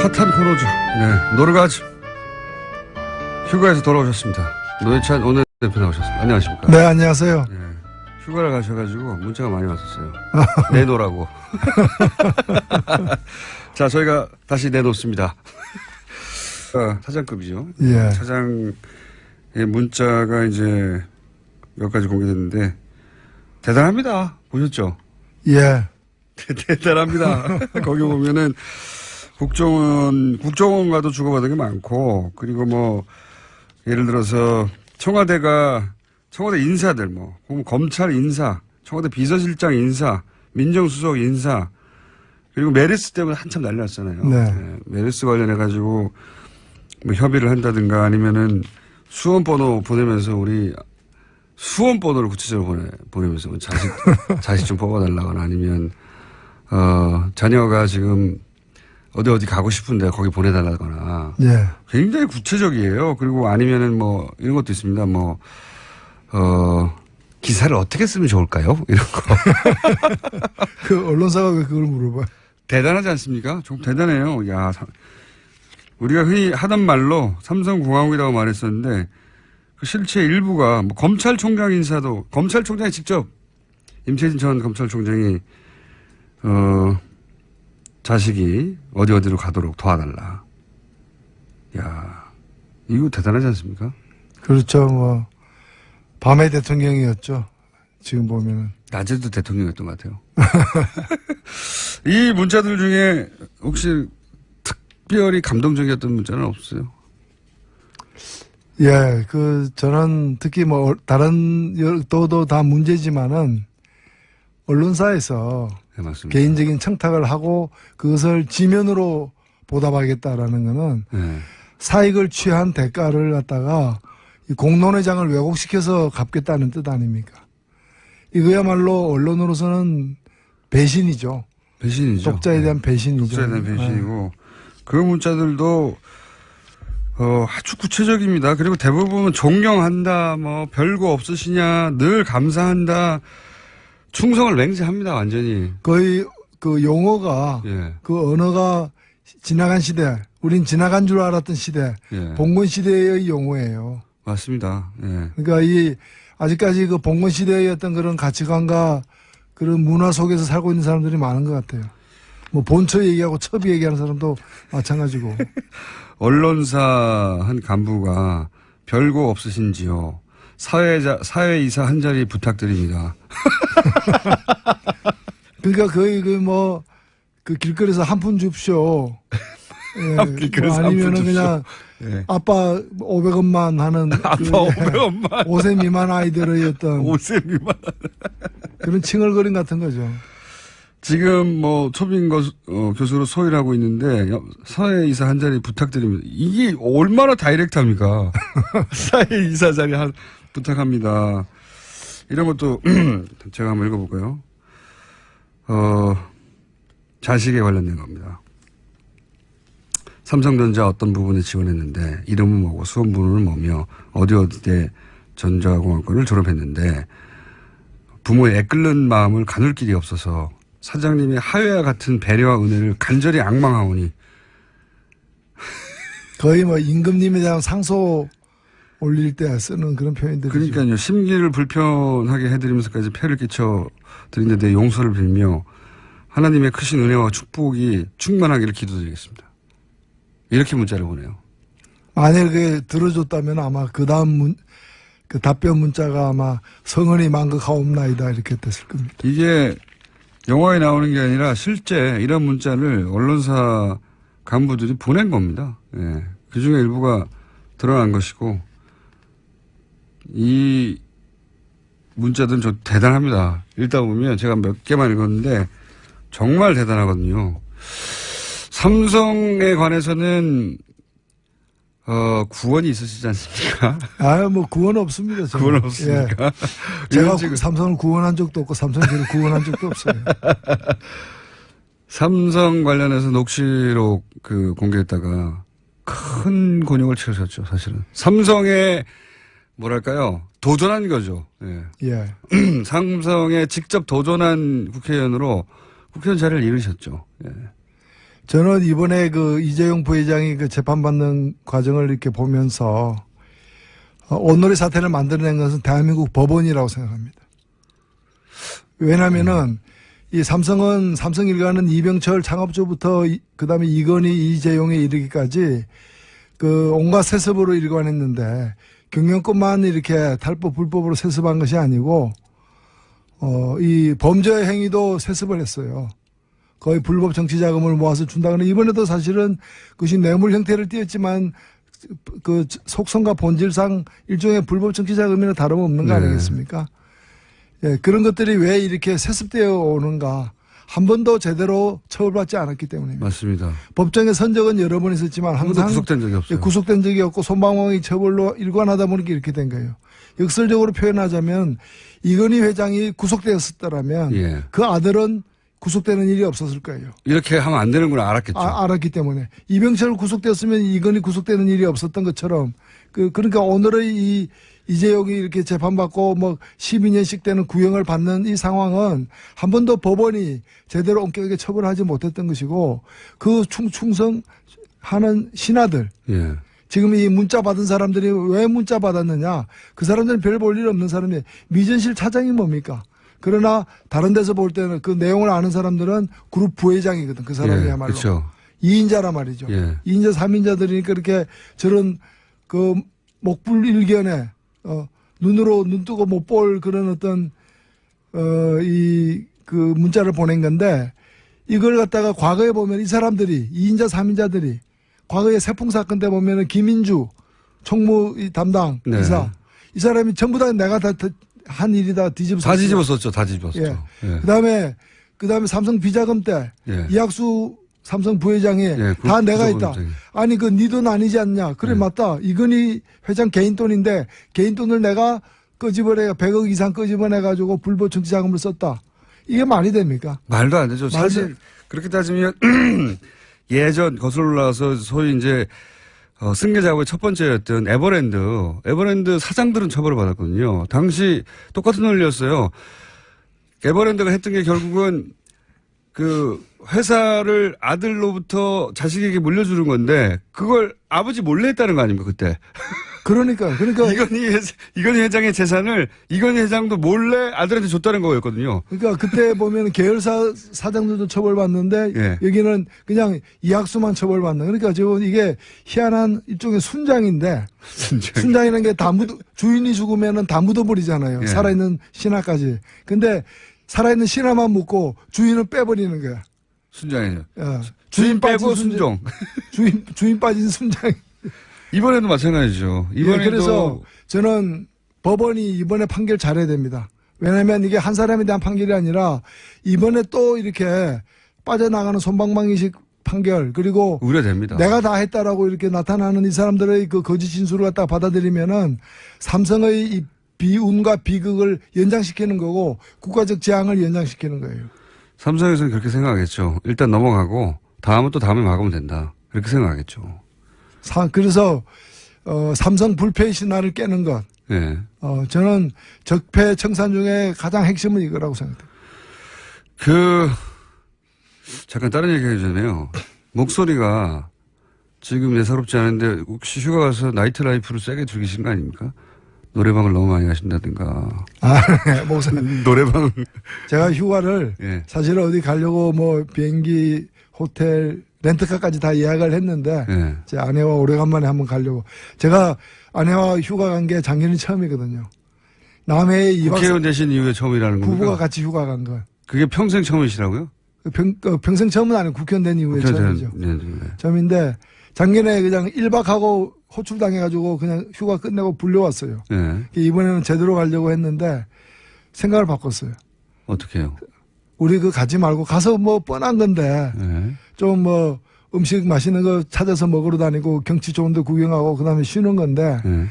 핫한 코너죠. 네, 노르가즘. 휴가에서 돌아오셨습니다. 노회찬 원내대표 나오셨습니다. 안녕하십니까? 네, 안녕하세요. 네, 휴가를 가셔가지고 문자가 많이 왔었어요. 내놓으라고. 자, 저희가 다시 내놓습니다. 차장급이죠. 예. 차장의 문자가 이제 몇 가지 공개됐는데 대단합니다. 보셨죠? 예. 대단합니다. 거기 보면은 국정원과도 주고받은 게 많고, 그리고 뭐 예를 들어서 청와대 인사들, 뭐 검찰 인사, 청와대 비서실장 인사, 민정수석 인사, 그리고 메르스 때문에 한참 난리 났잖아요. 네. 네, 메르스 관련해 가지고 뭐 협의를 한다든가 아니면은 수험번호 보내면서 우리 수험번호를 구체적으로 보내면서 자식 좀 뽑아달라거나 아니면 자녀가 지금 어디 가고 싶은데 거기 보내달라거나. 예. 굉장히 구체적이에요. 그리고 아니면은 뭐 이런 것도 있습니다. 뭐, 기사를 어떻게 쓰면 좋을까요? 이런 거. 그 언론사가 왜 그걸 물어봐요? 대단하지 않습니까? 좀 대단해요. 야, 우리가 흔히 하던 말로 삼성공화국이라고 말했었는데 그 실체 일부가 뭐 검찰총장이 직접 임채진 전 검찰총장이 자식이 어디로 가도록 도와달라. 야, 이거 대단하지 않습니까? 그렇죠. 뭐 밤의 대통령이었죠. 지금 보면은. 낮에도 대통령이었던 것 같아요. 이 문자들 중에 혹시 특별히 감동적이었던 문자는 없어요? 예, 저는 특히 뭐 다른 또도 다 문제지만은 언론사에서 네, 맞습니다. 개인적인 청탁을 하고 그것을 지면으로 보답하겠다라는 거는 네. 사익을 취한 대가를 갖다가 이 공론회장을 왜곡시켜서 갚겠다는 뜻 아닙니까? 이거야말로 언론으로서는 배신이죠. 배신이죠. 독자에 대한 배신이죠. 독자에 대한 배신이고 그 문자들도 아주 구체적입니다. 그리고 대부분 존경한다, 뭐 별거 없으시냐, 늘 감사한다, 충성을 맹세합니다. 완전히. 거의 그 용어가 예. 그 언어가 지나간 시대, 우린 지나간 줄 알았던 시대, 예. 봉건 시대의 용어예요. 맞습니다. 예. 그러니까 아직까지 그 봉건 시대의 어떤 그런 가치관과 그런 문화 속에서 살고 있는 사람들이 많은 것 같아요. 뭐 본처 얘기하고 첩이 얘기하는 사람도 마찬가지고. 언론사 한 간부가 별거 없으신지요. 사회이사 한 자리 부탁드립니다. 그러니까 거의 그 길거리에서 한 푼 줍쇼. 예, 길거리에서 뭐 아니면은 한 푼 줍쇼. 그냥 예. 아빠 500원만 하는 아빠 500원만. 5세 미만 아이들의 어떤 5세 미만. 그런 칭얼거림 같은 거죠. 지금 뭐 초빙 교수로 소위를 하고 있는데 사회이사 한 자리 부탁드립니다. 이게 얼마나 다이렉트합니까? 사회이사 자리 부탁합니다. 이런 것도 제가 한번 읽어볼까요? 자식에 관련된 겁니다. 삼성전자 어떤 부분에 지원했는데 이름은 뭐고 수험번호는 뭐며 어디에 전자공학과를 졸업했는데 부모의 애끓는 마음을 가눌 길이 없어서 사장님의 하회와 같은 배려와 은혜를 간절히 악망하오니. 거의 뭐 임금님에 대한 상소 올릴 때 쓰는 그런 표현들이죠. 그러니까요. 심기를 불편하게 해드리면서까지 폐를 끼쳐 드리는데 용서를 빌며 하나님의 크신 은혜와 축복이 충만하기를 기도드리겠습니다. 이렇게 문자를 보내요. 만약에 들어줬다면 아마 그 다음 그 답변 문자가 아마 성은이 만극하옵나이다 이렇게 됐을 겁니다. 이게 영화에 나오는 게 아니라 실제 이런 문자를 언론사 간부들이 보낸 겁니다. 예. 그 중에 일부가 드러난 것이고, 이 문자들은 좀 대단합니다. 읽다 보면 제가 몇 개만 읽었는데 정말 대단하거든요. 삼성에 관해서는 구원이 있으시지 않습니까? 뭐 구원 없습니다. 저는. 구원 없습니까? 예. 제가 삼성을 구원한 적도 없고 삼성이 저를 구원한 적도 없어요. 삼성 관련해서 녹취록 공개했다가 큰 곤욕을 치르셨죠, 사실은. 삼성에 뭐랄까요? 도전한 거죠. 예. 예. 삼성에 직접 도전한 국회의원으로 국회의원 자리를 잃으셨죠. 예. 저는 이번에 그 이재용 부회장이 그 재판받는 과정을 이렇게 보면서 온누리 사태를 만들어낸 것은 대한민국 법원이라고 생각합니다. 왜냐면은 이 삼성 일가는 이병철 창업주부터 그다음에 이건희, 이재용에 이르기까지 그 온갖 세습으로 일관했는데 경영권만 이렇게 탈법 불법으로 세습한 것이 아니고 이 범죄 행위도 세습을 했어요. 거의 불법 정치 자금을 모아서 준다거나 이번에도 사실은 그것이 뇌물 형태를 띄었지만 그 속성과 본질상 일종의 불법 정치 자금이나 다름없는 거 아니겠습니까? 예, 그런 것들이 왜 이렇게 세습되어 오는가. 한 번도 제대로 처벌받지 않았기 때문입니다. 맞습니다. 법정의 선적은 여러 번 있었지만 항상 구속된 적이 없어요. 구속된 적이 없고 손방망이 처벌로 일관하다 보니까 이렇게 된 거예요. 역설적으로 표현하자면 이건희 회장이 구속되었었다면 예. 그 아들은 구속되는 일이 없었을 거예요. 이렇게 하면 안 되는구나 알았겠죠. 알았기 때문에. 이병철 구속되었으면 이건희 구속되는 일이 없었던 것처럼 그러니까 오늘의 이재용이 이렇게 재판받고 뭐 12년씩 되는 구형을 받는 이 상황은 한 번도 법원이 제대로 엄격하게 처벌하지 못했던 것이고 그 충성하는 신하들. 예. 지금 이 문자 받은 사람들이 왜 문자 받았느냐. 그 사람들은 별 볼 일 없는 사람이 미전실 차장이 뭡니까? 그러나 다른 데서 볼 때는 그 내용을 아는 사람들은 그룹 부회장이거든. 그 사람이야말로. 그렇죠. 2인자란 말이죠. 예. 2인자, 3인자들이니까 그렇게 저런 그 목불일견에 눈으로 눈 뜨고 못 볼 그런 어떤 이 그 문자를 보낸 건데 이걸 갖다가 과거에 보면 이 사람들이 2인자, 3인자들이 과거에 세풍 사건 때 보면은 김인주 총무 담당 네. 이사 이 사람이 전부 다 내가 다 한 일이다 뒤집었어. 다 뒤집었었죠. 다 뒤집었었죠. 예. 예. 그다음에 삼성 비자금 때 예. 이학수 삼성 부회장이 예, 다 내가 있다. 구속은 아니 그 네 돈 아니지 않냐. 그래 예. 맞다. 이건희 회장 개인 돈인데 개인 돈을 내가 끄집어내 100억 이상 끄집어내 가지고 불법 정치 자금을 썼다. 이게 말이 됩니까? 말도 안 되죠. 사실 그렇게 따지면 예전 거슬러 올라와서 소위 이제 승계 작업의 첫 번째였던 에버랜드 사장들은 처벌을 받았거든요. 당시 똑같은 논리였어요. 에버랜드가 했던 게 결국은 그 회사를 아들로부터 자식에게 물려주는 건데 그걸 아버지 몰래 했다는 거 아닙니까 그때. 그러니까 이건희 회장의 재산을 이건희 회장도 몰래 아들한테 줬다는 거였거든요. 그러니까 그때 보면 계열사 사장들도 처벌받는데 예. 여기는 그냥 이학수만 처벌받는. 그러니까 지금 이게 희한한 일종의 순장인데 순장이라는 게 다 주인이 죽으면은 다 묻어버리잖아요. 예. 살아있는 신하까지. 근데 살아있는 신하만 묻고 주인을 빼버리는 거야. 순장이죠. 주인 빼고 순종. 주인 빠진 순장. 이번에도 마찬가지죠. 이번에도. 예, 그래서 저는 법원이 이번에 판결 잘해야 됩니다. 왜냐하면 이게 한 사람에 대한 판결이 아니라 이번에 또 이렇게 빠져나가는 손방망이식 판결 그리고 우려됩니다. 내가 다 했다라고 이렇게 나타나는 이 사람들의 그 거짓 진술을 갖다가 받아들이면은 삼성의 이 비운과 비극을 연장시키는 거고 국가적 재앙을 연장시키는 거예요. 삼성에서는 그렇게 생각하겠죠. 일단 넘어가고 다음은 또 다음에 막으면 된다. 그렇게 생각하겠죠. 그래서 삼성 불패의 신화를 깨는 것. 네. 저는 적폐 청산 중에 가장 핵심은 이거라고 생각해요. 잠깐 다른 얘기 해주잖아요. 목소리가 지금 예사롭지 않은데 혹시 휴가 가서 나이트 라이프를 세게 즐기신 거 아닙니까? 노래방을 너무 많이 가신다든가. 네. 노래방. 제가 휴가를 예. 사실 어디 가려고 뭐 비행기, 호텔, 렌트카까지 다 예약을 했는데 예. 제 아내와 오래간만에 한번 가려고. 제가 아내와 휴가 간 게 작년이 처음이거든요. 남해에 국회의원 되신 이후에 처음이라는 겁니까? 부부가 같이 휴가 간 거. 그게 평생 처음이시라고요? 평생 처음은 아니고 국회의원 된 이후에 처음이죠. 네. 처음인데 작년에 그냥 1박하고 호출당해가지고 그냥 휴가 끝내고 불려왔어요. 네. 이번에는 제대로 가려고 했는데 생각을 바꿨어요. 어떻게 해요? 우리 가지 말고 가서 뭐 뻔한 건데 네. 좀 뭐 음식 맛있는 거 찾아서 먹으러 다니고 경치 좋은 데 구경하고 그다음에 쉬는 건데 네.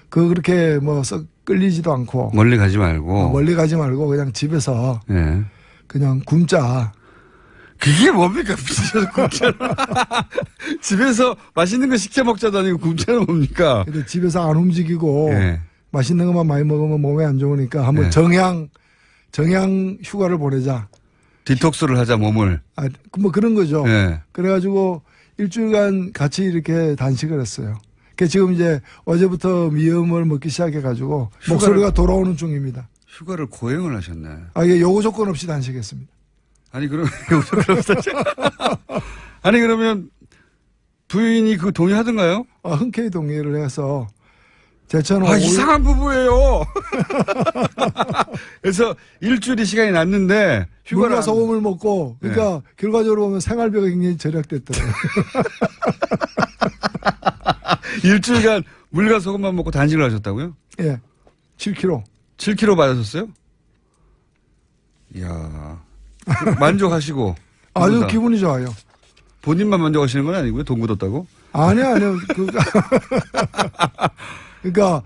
그렇게 뭐 썩 끌리지도 않고 멀리 가지 말고. 멀리 가지 말고 그냥 집에서 네. 그냥 굶자. 그게 뭡니까? 굶자는. 집에서 맛있는 거 시켜 먹자도 아니고 굶자는 뭡니까? 근데 집에서 안 움직이고 네. 맛있는 것만 많이 먹으면 몸에 안 좋으니까 한번 네. 정향 휴가를 보내자. 디톡스를 하자 몸을. 뭐 그런 거죠. 예. 그래가지고 일주일간 같이 이렇게 단식을 했어요. 그 지금 이제 어제부터 미음을 먹기 시작해가지고 목소리가 돌아오는 중입니다. 휴가를 고행을 하셨네. 이게 요구 조건 없이 단식했습니다. 아니 그러면 아니 그러면 부인이 그 동의하던가요? 흔쾌히 동의를 해서 제천 이상한 부부예요. 그래서 일주일이 시간이 났는데 물과 소금을 먹고 그러니까 결과적으로 보면 생활비가 굉장히 절약됐더라고요. 일주일간 물과 소금만 먹고 단식을 하셨다고요? 예. 7kg. 7kg 받으셨어요? 이야. 만족하시고. 아주 기분이 좋아요. 본인만 만족하시는 건 아니고요? 돈 굳었다고? 아니요. 그러니까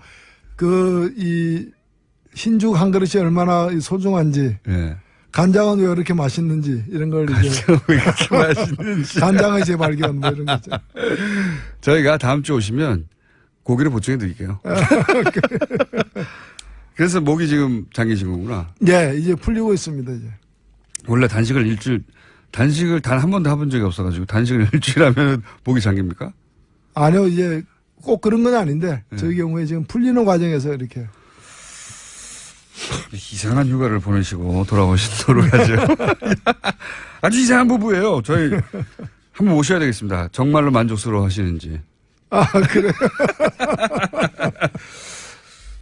이 흰죽 한 그릇이 얼마나 소중한지. 예. 간장은 왜 이렇게 맛있는지 이런 걸 이제 왜 이렇게 맛있는지 간장의 재발견 뭐 이런 거죠. 저희가 다음 주 오시면 고기를 보충해 드릴게요. 그래서 목이 지금 잠기신 거구나. 예, 이제 풀리고 있습니다 이제. 원래 단식을 단 한 번도 해본 적이 없어가지고 단식을 일주일 하면 목이 잠깁니까? 아니요, 이제 꼭 그런 건 아닌데 저희 경우에 지금 풀리는 과정에서 이렇게. 이상한 휴가를 보내시고 돌아오시도록 하죠. 아주 이상한 부부예요. 저희 한번 모셔야 되겠습니다. 정말로 만족스러워 하시는지. 그래요?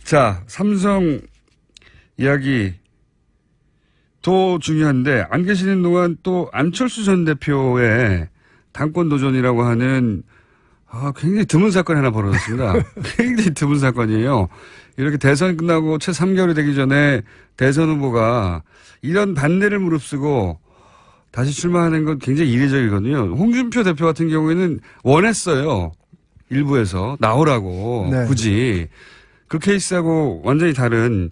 자, 삼성 이야기 더 중요한데 안 계시는 동안 또 안철수 전 대표의 당권 도전이라고 하는 굉장히 드문 사건이 하나 벌어졌습니다. 굉장히 드문 사건이에요. 이렇게 대선 끝나고 채 3개월이 되기 전에 대선 후보가 이런 반대를 무릅쓰고 다시 출마하는 건 굉장히 이례적이거든요. 홍준표 대표 같은 경우에는 원했어요. 일부에서 나오라고 네. 굳이. 그 케이스하고 완전히 다른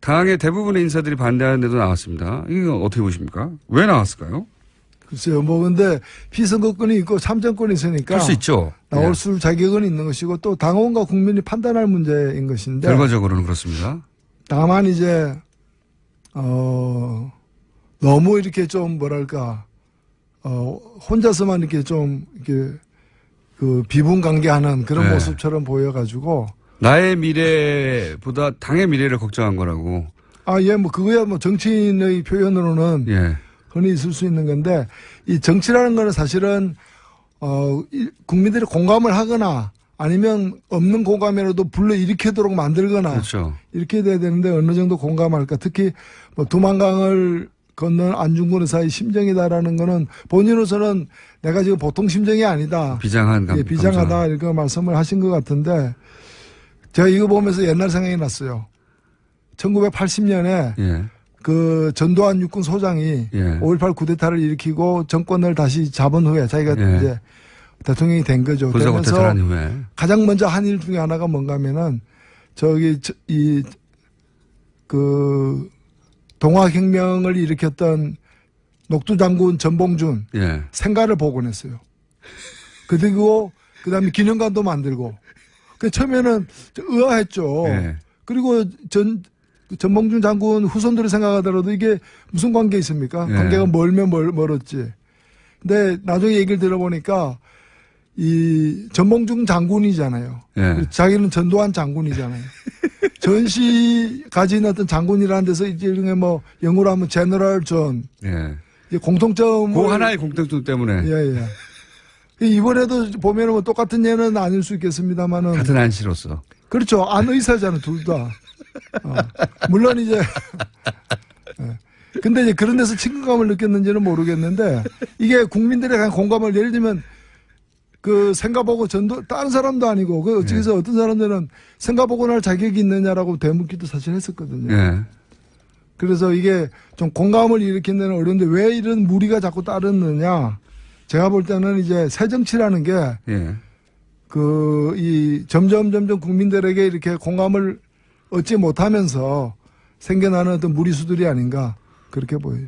당의 대부분의 인사들이 반대하는데도 나왔습니다. 이거 어떻게 보십니까? 왜 나왔을까요? 글쎄요, 근데 피선거권이 있고 참정권이 있으니까. 할 수 있죠. 나올 수 자격은 있는 것이고 또 당원과 국민이 판단할 문제인 것인데. 결과적으로는 그렇습니다. 다만 이제, 너무 이렇게 좀 혼자서만 이렇게 좀, 비분관계하는 그런 모습처럼 보여가지고. 나의 미래보다 당의 미래를 걱정한 거라고. 그거야 정치인의 표현으로는. 흔히 있을 수 있는 건데 이 정치라는 거는 사실은 국민들이 공감을 하거나 아니면 없는 공감이라도 불러일으키도록 만들거나 그렇죠. 이렇게 돼야 되는데 어느 정도 공감할까. 특히 두만강을 건넌 안중근 의사의 심정이다라는 거는 본인으로서는 내가 지금 보통 심정이 아니다. 비장하다 이렇게 말씀을 하신 것 같은데 제가 이거 보면서 옛날 생각이 났어요. 1980년에 그 전두환 육군 소장이 5.18 쿠데타를 일으키고 정권을 다시 잡은 후에 자기가 이제 대통령이 된 거죠. 그래서 가장 먼저 한 일 중에 하나가 뭔가 하면은 동학혁명을 일으켰던 녹두장군 전봉준 생가를 복원했어요. 그리고 그다음에 기념관도 만들고. 처음에는 의아했죠. 그리고 전봉준 장군 후손들이 생각하더라도 이게 무슨 관계 있습니까? 관계가 멀면 멀었지. 근데 나중에 얘기를 들어보니까 이 전봉준 장군이잖아요. 자기는 전두환 장군이잖아요. 전시 가진 어떤 장군이라는 데서 이제 뭐 영어로 하면 제너럴 존. 공통점. 그 하나의 공통점 때문에. 이번에도 보면은 뭐 똑같은 예는 아닐 수 있겠습니다만은. 같은 안씨로서. 그렇죠. 안 의사잖아요, 둘 다. 물론 이제. 근데 이제 그런 데서 친근감을 느꼈는지는 모르겠는데 이게 국민들의 그냥 공감을 예를 들면 그 생가보고 다른 사람도 아니고 그 어찌해서 어떤 사람들은 생가보고 날 자격이 있느냐라고 되묻기도 사실 했었거든요. 그래서 이게 좀 공감을 일으키는 데는 어려운데 왜 이런 무리가 자꾸 따르느냐. 제가 볼 때는 이제 새 정치라는 게 점점 국민들에게 이렇게 공감을 얻지 못하면서 생겨나는 어떤 무리수들이 아닌가 그렇게 보여요.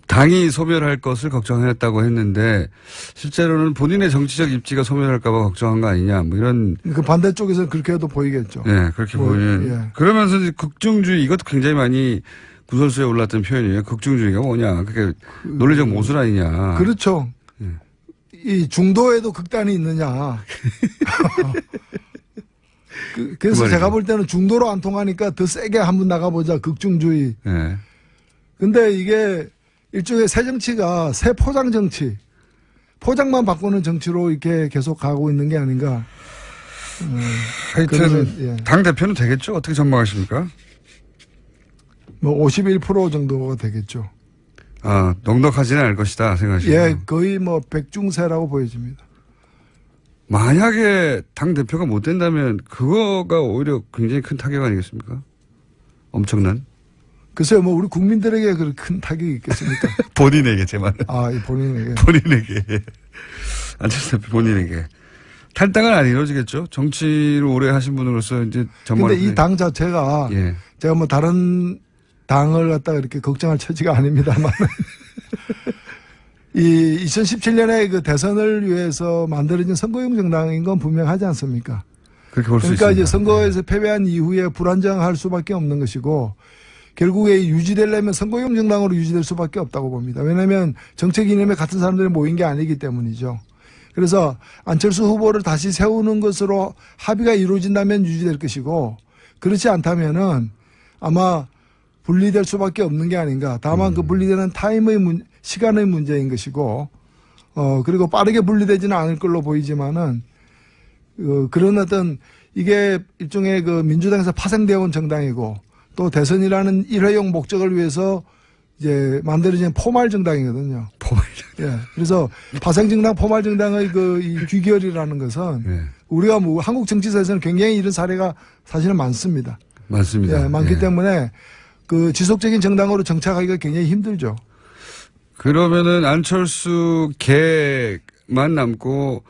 당이 소멸할 것을 걱정했다고 했는데 실제로는 본인의 정치적 입지가 소멸할까 봐 걱정한 거 아니냐 뭐 이런. 그 반대쪽에서 그렇게 해도 보이겠죠. 그렇게 보이는. 그러면서 이제 국중주의 이것도 굉장히 많이 구설수에 올랐던 표현이 극중주의가 뭐냐. 그게 논리적 모순 아니냐. 그렇죠. 예. 이 중도에도 극단이 있느냐. 그래서 그 제가 볼 때는 중도로 안 통하니까 더 세게 한번 나가보자. 극중주의. 예. 근데 이게 일종의 새 정치가 새 포장 정치. 포장만 바꾸는 정치로 이렇게 계속 가고 있는 게 아닌가. 하여튼 그러면, 예. 당대표는 되겠죠? 어떻게 전망하십니까? 뭐 51% 정도가 되겠죠. 아, 넉넉하지는 않을 것이다 생각하시고. 예, 거의 뭐 백중세라고 보여집니다. 만약에 당대표가 못 된다면 그거가 오히려 굉장히 큰 타격 아니겠습니까? 엄청난. 글쎄요, 뭐 우리 국민들에게 그런 큰 타격이 있겠습니까? 본인에게 제 말은. 아, 본인에게. 본인에게. 안철수 대표 본인에게. 탈당은 안 이루어지겠죠? 정치를 오래 하신 분으로서 이제 전망을. 근데 이 당 자체가 예. 제가 뭐 다른 당을 갖다가 이렇게 걱정할 처지가 아닙니다만 이 2017년에 그 대선을 위해서 만들어진 선거용 정당인 건 분명하지 않습니까? 그렇게 볼 수 있습니다. 그러니까 이제 선거에서 패배한 이후에 불안정할 수밖에 없는 것이고 결국에 유지되려면 선거용 정당으로 유지될 수밖에 없다고 봅니다. 왜냐하면 정책 이념에 같은 사람들이 모인 게 아니기 때문이죠. 그래서 안철수 후보를 다시 세우는 것으로 합의가 이루어진다면 유지될 것이고 그렇지 않다면은 아마 분리될 수밖에 없는 게 아닌가. 다만 그 분리되는 시간의 문제인 것이고 그리고 빠르게 분리되지는 않을 걸로 보이지만은 그런 어떤 이게 일종의 그 민주당에서 파생되어 온 정당이고 또 대선이라는 일회용 목적을 위해서 이제 만들어진 포말 정당이거든요. 포말 예. 그래서 파생 정당, 포말 정당의 그 이 귀결이라는 것은 예. 우리가 뭐 한국 정치사에서는 굉장히 이런 사례가 사실은 많습니다. 많습니다. 예, 많기 예. 때문에 그 지속적인 정당으로 정착하기가 굉장히 힘들죠. 그러면은 안철수 개만 남고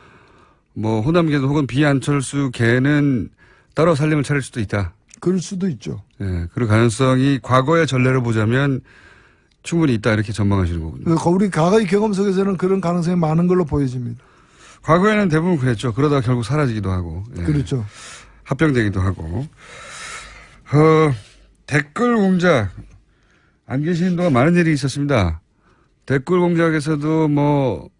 뭐 호남계도 혹은 비안철수 개는 따로 살림을 차릴 수도 있다. 그럴 수도 있죠. 예, 그럴 가능성이 과거의 전례를 보자면 충분히 있다 이렇게 전망하시는 거군요. 우리 과거의 경험 속에서는 그런 가능성이 많은 걸로 보여집니다. 과거에는 대부분 그랬죠. 그러다가 결국 사라지기도 하고. 예. 그렇죠. 합병되기도 하고. 댓글 공작. 안 계시는 동안 많은 일이 있었습니다. 댓글 공작에서도 뭐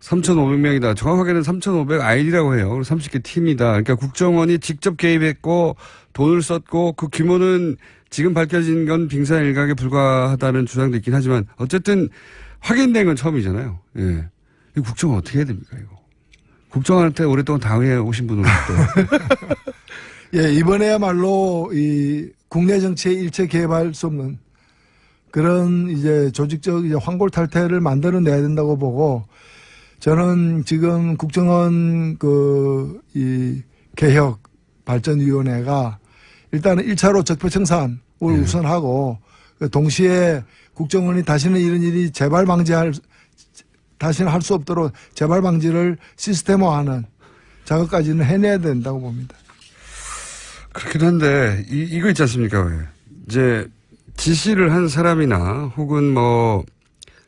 3,500명이다. 정확하게는 3,500 아이디라고 해요. 30개 팀이다. 그러니까 국정원이 직접 개입했고 돈을 썼고 그 규모는 지금 밝혀진 건 빙산일각에 불과하다는 주장도 있긴 하지만 어쨌든 확인된 건 처음이잖아요. 예. 이 국정원 어떻게 해야 됩니까, 이거? 국정원한테 오랫동안 당해 오신 분으로서 예, 이번에야말로 이 국내 정치에 일체 개입할 수 없는 그런 이제 조직적 이제 환골탈태를 만들어내야 된다고 보고 저는 지금 국정원 이 개혁 발전위원회가 일단은 1차로 적폐청산을 우선하고 동시에 국정원이 다시는 이런 일이 다시는 할 수 없도록 재발 방지를 시스템화하는 작업까지는 해내야 된다고 봅니다. 그렇긴 한데 이거 있지 않습니까? 왜? 이제 지시를 한 사람이나 혹은 뭐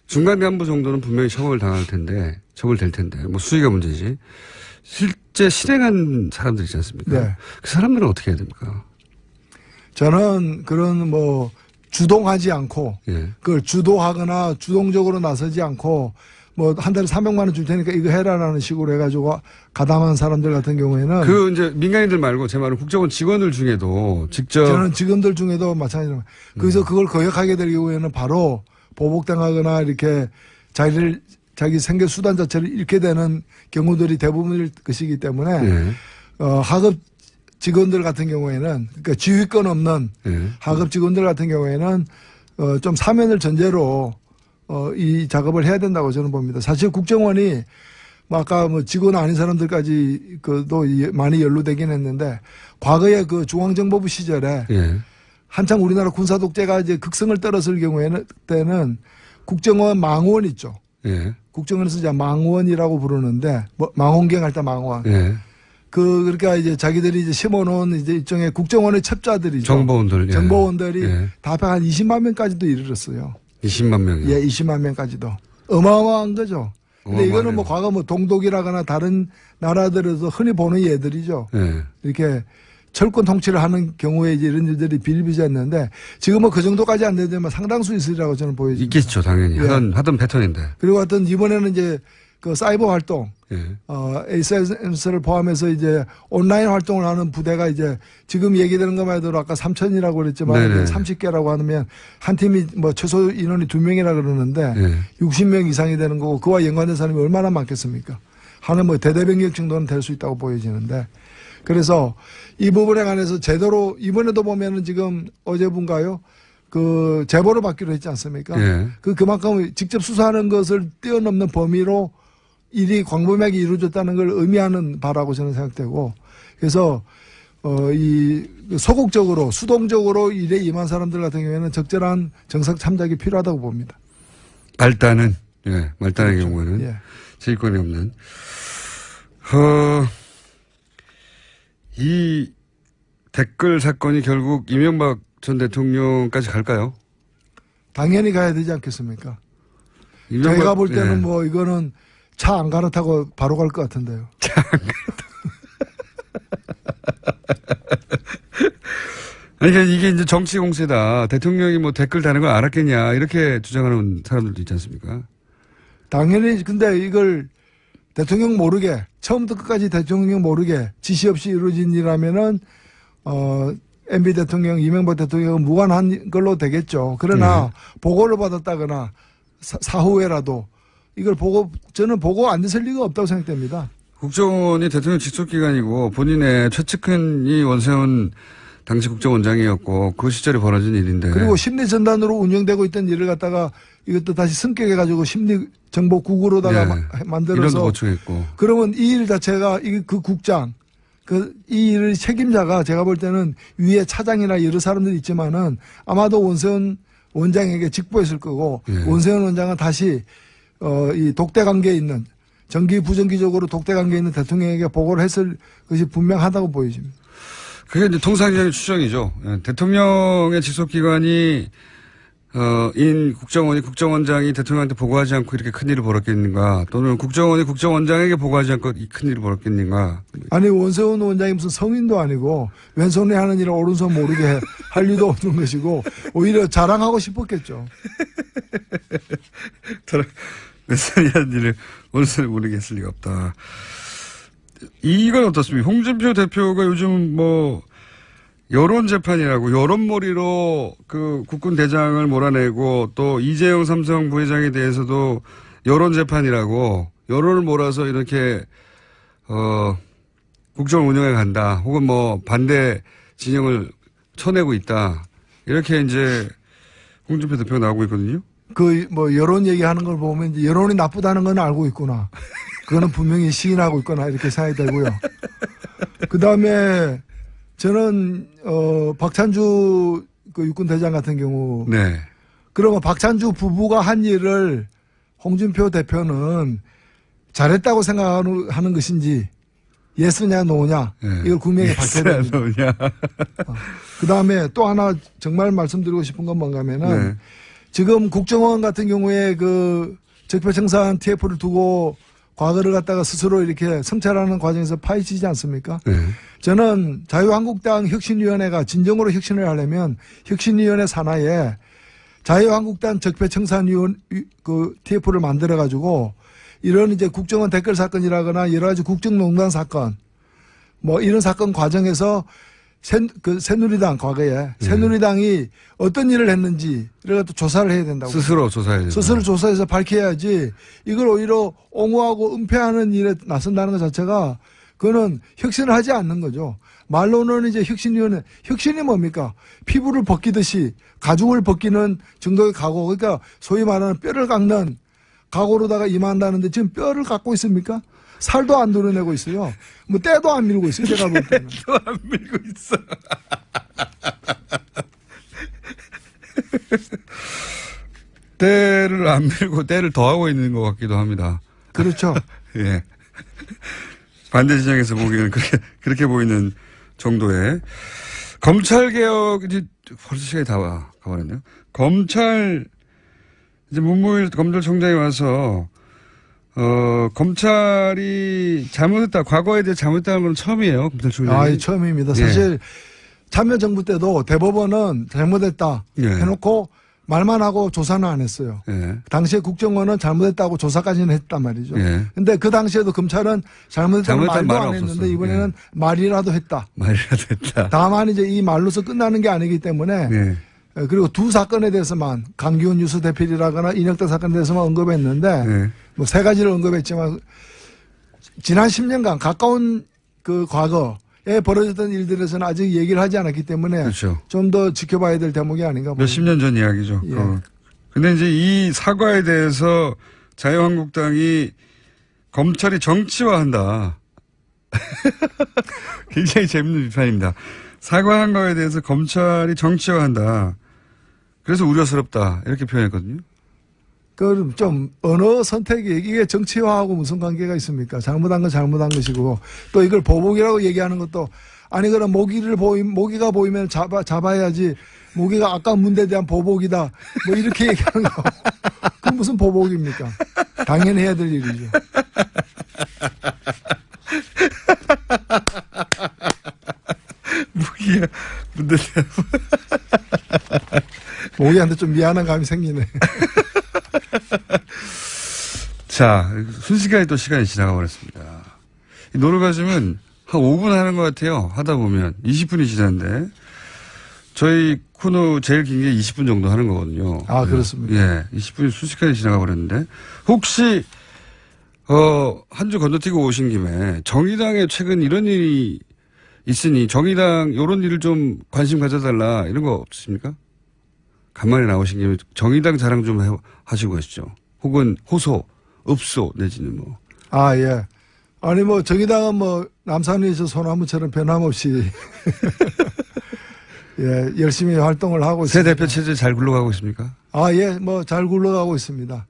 중간 간부 정도는 분명히 처벌될 텐데 뭐 수위가 문제지. 실제 실행한 사람들 있지 않습니까? 네. 그 사람들은 어떻게 해야 됩니까? 저는 그런 뭐 주동하지 않고 예. 그걸 주도하거나 주동적으로 나서지 않고 뭐 한 달에 300만 원 줄 테니까 이거 해라라는 식으로 해가지고 가담한 사람들 같은 경우에는 그 이제 민간인들 말고 제 말은 국정원 직원들 중에도 직접 저는 직원들 중에도 마찬가지로 거기서 그걸 거역하게 될 경우에는 바로 보복당하거나 이렇게 자기 생계 수단 자체를 잃게 되는 경우들이 대부분일 것이기 때문에 예. 하급 직원들 같은 경우에는 그러니까 지휘권 없는 예. 하급 직원들 같은 경우에는 좀 사면을 전제로 이 작업을 해야 된다고 저는 봅니다. 사실 국정원이 뭐 아까 뭐 직원 아닌 사람들까지 그도 많이 연루되긴 했는데 과거에 그 중앙정보부 시절에 예. 한창 우리나라 군사 독재가 이제 극성을 떨었을 때는 국정원 망원 있죠. 예. 국정원에서 이제 망원이라고 부르는데 뭐 망원경 할 때 망원. 예. 그러니까 이제 자기들이 이제 심어놓은 이제 일종의 국정원의 첩자들이죠. 정보원들. 예. 정보원들이 예. 다 합해 한 20만 명까지도 이르렀어요. 20만 명이요. 예, 20만 명까지도. 어마어마한 거죠. 근데 이거는 어마어마하네요. 뭐 과거 뭐 동독이라거나 다른 나라들에서 흔히 보는 예들이죠. 예. 이렇게 철권 통치를 하는 경우에 이제 이런 일들이 비일비재했는데 지금은 그 정도까지 안 되지만 상당수 있으리라고 저는 보여집니다. 있겠죠, 당연히. 예. 하던 패턴인데. 그리고 하여튼 이번에는 이제 그 사이버 활동, 예. AS를 포함해서 이제 온라인 활동을 하는 부대가 이제 지금 얘기되는 것만 해도 아까 3,000이라고 그랬지만 30개라고 하면 한 팀이 뭐 최소 인원이 2명이라 그러는데 예. 60명 이상이 되는 거고 그와 연관된 사람이 얼마나 많겠습니까? 하는 뭐 대대변경 정도는 될 수 있다고 보여지는데 그래서 이 부분에 관해서 제대로 이번에도 보면은 지금 어제분가요? 그 제보를 받기로 했지 않습니까? 예. 그만큼 직접 수사하는 것을 뛰어넘는 범위로 일이 광범위하게 이루어졌다는 걸 의미하는 바라고 저는 생각되고 그래서 이 소극적으로 수동적으로 일에 임한 사람들 같은 경우에는 적절한 정상 참작이 필요하다고 봅니다. 말단의 그렇죠. 경우에는 예. 지휘권이 없는. 이 댓글 사건이 결국 이명박 전 대통령까지 갈까요? 당연히 가야 되지 않겠습니까? 이명박, 저희가 볼 때는 예. 뭐 이거는 차 안 갈아타고 바로 갈 것 같은데요. 아니, 그러니까 이게 이제 정치 공세다. 대통령이 뭐 댓글 다는 걸 알았겠냐. 이렇게 주장하는 사람들도 있지 않습니까? 당연히 근데 이걸 대통령 모르게 처음부터 끝까지 대통령 모르게 지시 없이 이루어진 일이라면은 MB 대통령, 이명박 대통령은 무관한 걸로 되겠죠. 그러나 보고를 받았다거나 사후에라도 이걸 저는 보고 안 됐을 리가 없다고 생각됩니다. 국정원이 대통령 직속기관이고 본인의 최측근이 원세훈 당시 국정원장이었고 그 시절에 벌어진 일인데. 그리고 심리전단으로 운영되고 있던 일을 갖다가 이것도 다시 승격해가지고 심리정보국으로다가 만들어서. 이런도 보충했고. 그러면 이 일 자체가 그 국장, 이 일의 책임자가 제가 볼 때는 위에 차장이나 여러 사람들이 있지만은 아마도 원세훈 원장에게 직보했을 거고 원세훈 원장은 다시 이 독대 관계에 있는 정기 부정기적으로 독대 관계에 있는 대통령에게 보고를 했을 것이 분명하다고 보여집니다. 그게 이제 통상적인 추정이죠. 대통령의 직속기관이 인 국정원이 국정원장이 대통령한테 보고하지 않고 이렇게 큰일을 벌였겠는가, 또는 국정원이 국정원장에게 보고하지 않고 이 큰일을 벌였겠는가. 아니 원세훈 원장이 무슨 성인도 아니고 왼손에 하는 일을 오른손 모르게 할 리도 없는 것이고 오히려 자랑하고 싶었겠죠. 왼손이 하는 일을 오른손이 모르게 했을 리가 없다. 이건 어떻습니까? 홍준표 대표가 요즘 뭐 여론재판이라고 여론몰이로 그 국군 대장을 몰아내고 또 이재용 삼성 부회장에 대해서도 여론재판이라고 여론을 몰아서 이렇게 국정을 운영해 간다, 혹은 뭐 반대 진영을 쳐내고 있다, 이렇게 이제 홍준표 대표가 나오고 있거든요. 그 뭐 여론 얘기하는 걸 보면 이제 여론이 나쁘다는 건 알고 있구나. 그거는 분명히 시인하고 있거나 이렇게 생각이 되고요. 그 다음에 저는 박찬주 그 육군 대장 같은 경우, 네. 그러면 박찬주 부부가 한 일을 홍준표 대표는 잘했다고 생각하는 것인지 예스냐 노냐, 네. 이걸 분명히 밝혀야 됩니다. 그 다음에 또 하나 정말 말씀드리고 싶은 건 뭔가면은 네. 지금 국정원 같은 경우에 그 적폐청산 TF를 두고 과거를 갖다가 스스로 이렇게 성찰하는 과정에서 파헤치지 않습니까? 네. 저는 자유한국당 혁신위원회가 진정으로 혁신을 하려면 혁신위원회 산하에 자유한국당 적폐청산위원 그 TF를 만들어 가지고 이런 이제 국정원 댓글 사건이라거나 여러 가지 국정농단 사건 뭐 이런 사건 과정에서 새누리당 과거에 새누리당이 어떤 일을 했는지를 또 조사를 해야 된다고. 스스로 조사해야 된다. 스스로 조사해서 밝혀야지 이걸 오히려 옹호하고 은폐하는 일에 나선다는 것 자체가 그거는 혁신을 하지 않는 거죠. 말로는 이제 혁신위원회, 혁신이 뭡니까? 피부를 벗기듯이 가죽을 벗기는 정도의 각오, 그러니까 소위 말하는 뼈를 깎는 각오로다가 임한다는데 지금 뼈를 깎고 있습니까? 살도 안 도려내고 있어요. 뭐 때도 안 밀고 있어요. 제가 볼 때는. 때도 안 밀고 있어. 때를 안 밀고 때를 더하고 있는 것 같기도 합니다. 그렇죠. 예. 반대 진영에서 보기에는 그렇게 보이는 정도의. 검찰개혁, 이제 벌써 시간이 다 가버렸네요. 검찰, 이제 문무일 검찰총장이 와서, 검찰이 잘못했다, 과거에 대해 잘못했다는 건 처음이에요, 검찰총장이. 처음입니다. 예. 사실 참여정부 때도 대법원은 잘못했다 예. 해놓고 말만 하고 조사는 안 했어요. 예. 당시에 국정원은 잘못했다고 조사까지는 했단 말이죠. 예. 근데 그 당시에도 검찰은 잘못했다는 잘못했다는 말도 말은 안 했는데 없었어요. 이번에는 말이라도 했다. 말이라도 했다. 다만 이제 이 말로서 끝나는 게 아니기 때문에 예. 그리고 두 사건에 대해서만 강기훈 뉴스 대필이라거나 인혁대 사건에 대해서만 언급했는데 예. 뭐 세 가지를 언급했지만 지난 10년간 가까운 그 과거에 벌어졌던 일들에서는 아직 얘기를 하지 않았기 때문에 그렇죠. 좀 더 지켜봐야 될 대목이 아닌가 몇십 년 전 이야기죠. 예. 근데 이제 이 사과에 대해서 자유한국당이 검찰이 정치화한다. 굉장히 재밌는 비판입니다. 사과한 거에 대해서 검찰이 정치화한다. 그래서 우려스럽다. 이렇게 표현했거든요. 그 좀 언어 선택이 이게 정치화하고 무슨 관계가 있습니까? 잘못한 건 잘못한 것이고 또 이걸 보복이라고 얘기하는 것도 아니 그럼 모기가 보이면 잡아야지 모기가 아까 문제에 대한 보복이다 뭐 이렇게 얘기하는 거 그건 무슨 보복입니까? 당연히 해야 될 일이죠. 무기야 문제 모기한테 좀 미안한 감이 생기네. 자, 순식간에 또 시간이 지나가 버렸습니다. 이 노를 가지면 한 5분 하는 것 같아요. 하다 보면 20분이 지났는데 저희 코너 제일 긴 게 20분 정도 하는 거거든요. 아, 그렇습니다. 예, 20분이 순식간에 지나가 버렸는데 혹시 한 주 건너뛰고 오신 김에 정의당에 최근 이런 일이 있으니 정의당 이런 일을 좀 관심 가져달라 이런 거 없으십니까? 간만에 나오신 김에 정의당 자랑 좀 하시고 가시죠. 혹은 호소, 읍소 내지는 뭐. 아, 예. 아니 뭐 정의당은 뭐 남산에서 소나무처럼 변함없이 예, 열심히 활동을 하고 새 있습니다. 대표 체제 잘 굴러가고 있습니까? 아, 예, 뭐 잘 굴러가고 있습니다.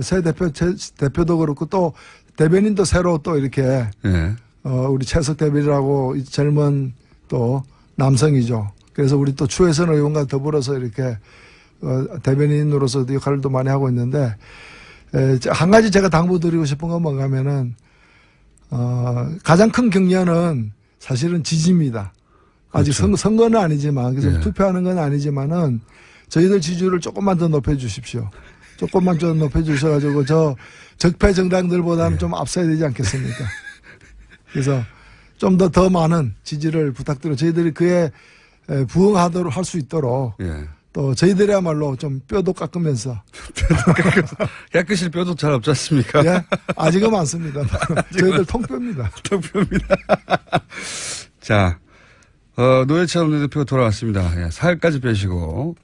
새 대표도 그렇고 또 대변인도 새로 또 이렇게 예. 우리 최석 대변이라고 이 젊은 또 남성이죠. 그래서 우리 또 추혜선 의원과 더불어서 이렇게 대변인으로서 역할을 또 많이 하고 있는데 한 가지 제가 당부드리고 싶은 건 뭔가 하면은 가장 큰 격려는 사실은 지지입니다. 아직 그렇죠. 선거는 아니지만 그래서 예. 투표하는 건 아니지만은 저희들 지지율을 조금만 더 높여주십시오. 조금만 좀 높여주셔가지고 저 적폐 정당들보다는 예. 좀 앞서야 되지 않겠습니까? 그래서 좀 더 많은 지지를 부탁드려 저희들이 그에 부응하도록 할 수 있도록 예. 또 저희들이야말로 좀 뼈도 깎으면서 깎으실 뼈도 잘 없지 않습니까? 예? 아직은 많습니다. 저희들 통뼈입니다. 통표입니다. 자, 노회찬 원내대표가 돌아왔습니다. 예, 살까지 빼시고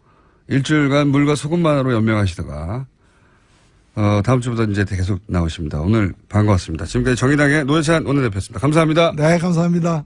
일주일간 물과 소금만으로 연명하시다가 다음 주부터 이제 계속 나오십니다. 오늘 반가웠습니다. 지금까지 정의당의 노회찬 원내대표였습니다. 감사합니다. 네, 감사합니다.